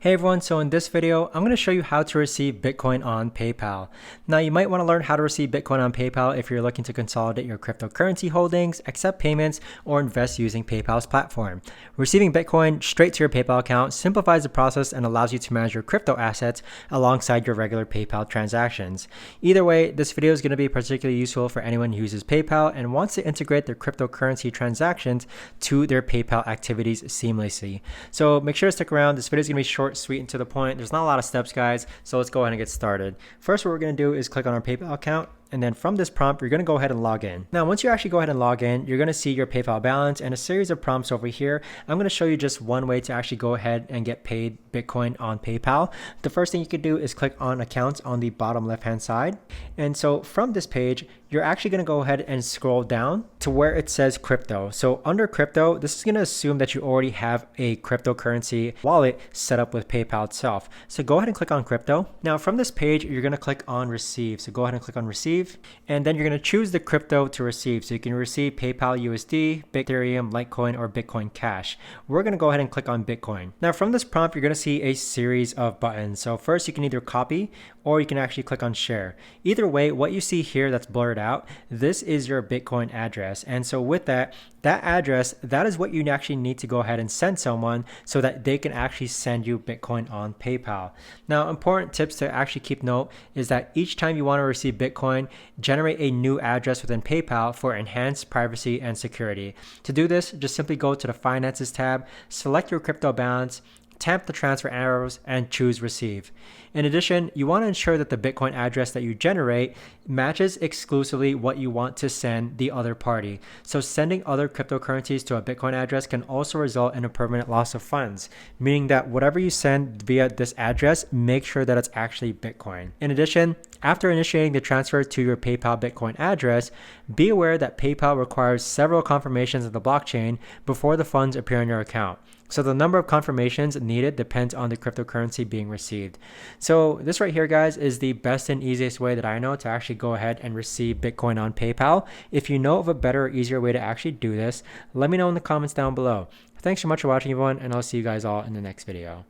Hey everyone, so in this video, I'm going to show you how to receive Bitcoin on PayPal. Now, you might want to learn how to receive Bitcoin on PayPal if you're looking to consolidate your cryptocurrency holdings, accept payments, or invest using PayPal's platform. Receiving Bitcoin straight to your PayPal account simplifies the process and allows you to manage your crypto assets alongside your regular PayPal transactions. Either way, this video is going to be particularly useful for anyone who uses PayPal and wants to integrate their cryptocurrency transactions to their PayPal activities seamlessly. So make sure to stick around. This video is going to be short, sweet, and to the point. There's not a lot of steps, guys, so let's go ahead and get started. First, what we're going to do is click on our PayPal account, and then from this prompt, you're going to go ahead and log in. Now, once you actually go ahead and log in, you're going to see your PayPal balance and a series of prompts over here. I'm going to show you just one way to actually go ahead and get paid Bitcoin on PayPal. The first thing you could do is click on accounts on the bottom left-hand side. And so from this page, you're actually going to go ahead and scroll down to where it says crypto. So under crypto, this is going to assume that you already have a cryptocurrency wallet set up with PayPal itself. So go ahead and click on crypto. Now from this page, you're going to click on receive. So go ahead and click on receive, and then you're going to choose the crypto to receive. So you can receive PayPal USD, Ethereum, Litecoin, or Bitcoin Cash. We're going to go ahead and click on Bitcoin. Now from this prompt, you're going to see a series of buttons. So first, you can either copy or you can actually click on share. Either way, what you see here that's blurred out, this is your Bitcoin address. And so with that address, that is what you actually need to go ahead and send someone so that they can actually send you Bitcoin on PayPal. Now, important tips to actually keep note is that each time you want to receive Bitcoin, generate a new address within PayPal for enhanced privacy and security. To do this, just simply go to the Finances tab, select your crypto balance, tap the transfer arrows, and choose receive. In addition, you want to ensure that the Bitcoin address that you generate matches exclusively what you want to send the other party. So sending other cryptocurrencies to a Bitcoin address can also result in a permanent loss of funds, meaning that whatever you send via this address, make sure that it's actually Bitcoin. In addition, after initiating the transfer to your PayPal Bitcoin address, be aware that PayPal requires several confirmations of the blockchain before the funds appear in your account. So the number of confirmations needed depends on the cryptocurrency being received. So this right here, guys, is the best and easiest way that I know to actually go ahead and receive Bitcoin on PayPal. If you know of a better or easier way to actually do this, let me know in the comments down below. Thanks so much for watching, everyone, and I'll see you guys all in the next video.